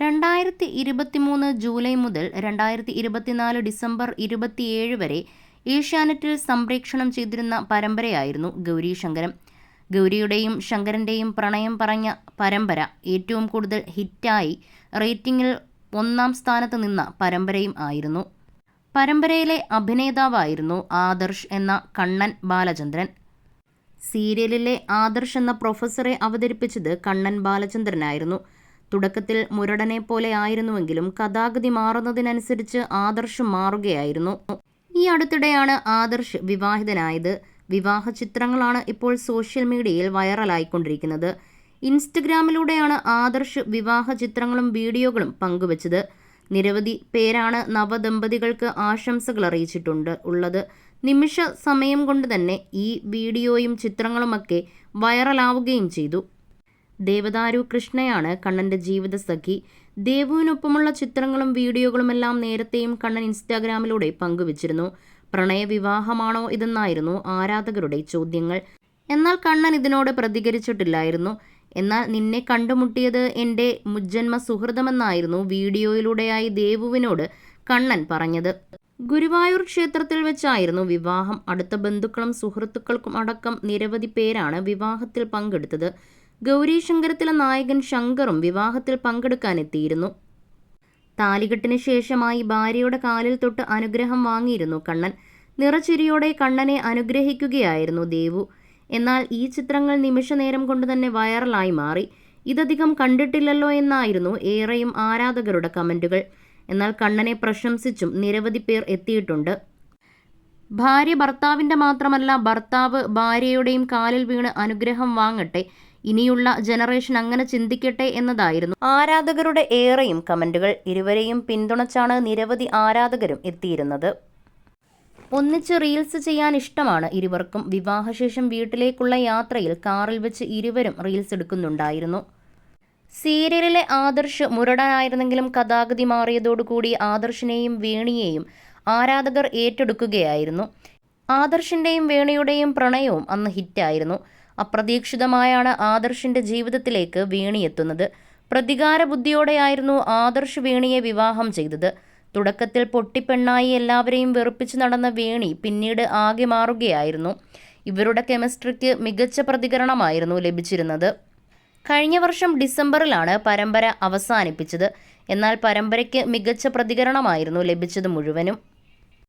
2023 July മുതൽ 2024 December 27 വരെ ഏഷ്യാനെറ്റിൽ സംപ്രേക്ഷണം ചെയ്തിരുന്ന പരമ്പരയായിരുന്നു ഗൗരി ശങ്കരം. ഗൗരിയുടെയും ശങ്കരൻ്റെയും പ്രണയം പറഞ്ഞ പരമ്പര ഏറ്റവും കൂടുതൽ ഹിറ്റായി റേറ്റിംഗിൽ 1-ാം സ്ഥാനത്ത് നിന്ന പരമ്പരയും ആയിരുന്നു. പരമ്പരയിലെ അഭിനേതാവായിരുന്നു ആദർശ് എന്ന കണ്ണൻ ബാലചന്ദ്രൻ. സീരിയലിലെ ആദർശ് എന്ന പ്രൊഫസറെ അവതരിപ്പിച്ചത് കണ്ണൻ ബാലചന്ദ്രനായിരുന്നു. തുടക്കത്തിൽ മുരടനെ പോലെ ആയിരുന്നുവെങ്കിലും കഥാഗതി മാറുന്നതിനനുസരിച്ച് ആദർശ് മാറുകയായിരുന്നു. ഈ അടുത്തിടെയാണ് ആദർശ് വിവാഹിതനായത്. വിവാഹ ചിത്രങ്ങളാണ് ഇപ്പോൾ സോഷ്യൽ മീഡിയയിൽ വൈറലായിക്കൊണ്ടിരിക്കുന്നത്. ഇൻസ്റ്റഗ്രാമിലൂടെയാണ് ആദർശ് വിവാഹ ചിത്രങ്ങളും വീഡിയോകളും പങ്കുവച്ചത്. നിരവധി പേരാണ് നവദമ്പതികൾക്ക് ആശംസകൾ അറിയിച്ചിട്ടുള്ളത്. നിമിഷ സമയം കൊണ്ട് തന്നെ ഈ വീഡിയോയും ചിത്രങ്ങളുമൊക്കെ വൈറലാവുകയും ചെയ്തു. ദേവദാരു കൃഷ്ണയാണ് കണ്ണൻ്റെ ജീവിത സഖി. ദേവുവിനൊപ്പമുള്ള ചിത്രങ്ങളും വീഡിയോകളുമെല്ലാം നേരത്തെയും കണ്ണൻ ഇൻസ്റ്റാഗ്രാമിലൂടെ പങ്കുവച്ചിരുന്നു. പ്രണയവിവാഹമാണോ ഇതെന്നായിരുന്നു ആരാധകരുടെ ചോദ്യങ്ങൾ. എന്നാൽ കണ്ണൻ ഇതിനോട് പ്രതികരിച്ചിട്ടില്ലായിരുന്നു. എന്നാൽ നിന്നെ കണ്ടുമുട്ടിയത് എൻ്റെ മുജ്ജന്മ സുഹൃതമെന്നായിരുന്നു വീഡിയോയിലൂടെയായി ദേവുവിനോട് കണ്ണൻ പറഞ്ഞത്. ഗുരുവായൂർ ക്ഷേത്രത്തിൽ വെച്ചായിരുന്നു വിവാഹം. അടുത്ത ബന്ധുക്കളും സുഹൃത്തുക്കൾക്കും അടക്കം നിരവധി പേരാണ് വിവാഹത്തിൽ പങ്കെടുത്തത്. ഗൗരി ശങ്കരത്തിലെ നായകൻ ശങ്കറും വിവാഹത്തിൽ പങ്കെടുക്കാനെത്തിയിരുന്നു. താലികെട്ടിന് ശേഷമായി ഭാര്യയുടെ കാലിൽ തൊട്ട് അനുഗ്രഹം വാങ്ങിയിരുന്നു കണ്ണൻ. നിറച്ചിരിയോടെ കണ്ണനെ അനുഗ്രഹിക്കുകയായിരുന്നു ദേവു. എന്നാൽ ഈ ചിത്രങ്ങൾ നിമിഷനേരം കൊണ്ട് തന്നെ വൈറലായി മാറി. ഇതധികം കണ്ടിട്ടില്ലല്ലോ എന്നായിരുന്നു ഏറെയും ആരാധകരുടെ കമന്റുകൾ. എന്നാൽ കണ്ണനെ പ്രശംസിച്ചും നിരവധി പേർ എത്തിയിട്ടുണ്ട്. ഭാര്യ ഭർത്താവിൻ്റെ മാത്രമല്ല, ഭർത്താവ് ഭാര്യയുടെയും കാലിൽ വീണ് അനുഗ്രഹം വാങ്ങട്ടെ, ഇനിയുള്ള ജനറേഷൻ അങ്ങനെ ചിന്തിക്കട്ടെ എന്നതായിരുന്നു ആരാധകരുടെ ഏറെയും കമന്റുകൾ. ഇരുവരെയും പിന്തുണച്ചാണ് നിരവധി ആരാധകരും എത്തിയിരുന്നത്. ഒന്നിച്ച് റീൽസ് ചെയ്യാൻ ഇഷ്ടമാണ് ഇരുവർക്കും. വിവാഹശേഷം വീട്ടിലേക്കുള്ള യാത്രയിൽ കാറിൽ വെച്ച് ഇരുവരും റീൽസ് എടുക്കുന്നുണ്ടായിരുന്നു. സീരിയലിലെ ആദർശ് മുരടനായിരുന്നെങ്കിലും കഥാഗതി മാറിയതോടുകൂടി ആദർശിനെയും വേണിയെയും ആരാധകർ ഏറ്റെടുക്കുകയായിരുന്നു. ആദർശിൻ്റെയും വേണിയുടെയും പ്രണയവും അന്ന് ഹിറ്റായിരുന്നു. അപ്രതീക്ഷിതമായാണ് ആദർശിൻ്റെ ജീവിതത്തിലേക്ക് വേണി എത്തുന്നത്. പ്രതികാര ബുദ്ധിയോടെയായിരുന്നു ആദർശ് വേണിയെ വിവാഹം ചെയ്തത്. തുടക്കത്തിൽ പൊട്ടിപ്പെണ്ണായി എല്ലാവരെയും വെറുപ്പിച്ചു നടന്ന വേണി പിന്നീട് ആകെ മാറുകയായിരുന്നു. ഇവരുടെ കെമിസ്ട്രിക്ക് മികച്ച പ്രതികരണമായിരുന്നു ലഭിച്ചിരുന്നത്. കഴിഞ്ഞ വർഷം ഡിസംബറിലാണ് പരമ്പര അവസാനിപ്പിച്ചത്. എന്നാൽ പരമ്പരയ്ക്ക് മികച്ച പ്രതികരണമായിരുന്നു ലഭിച്ചത് മുഴുവനും.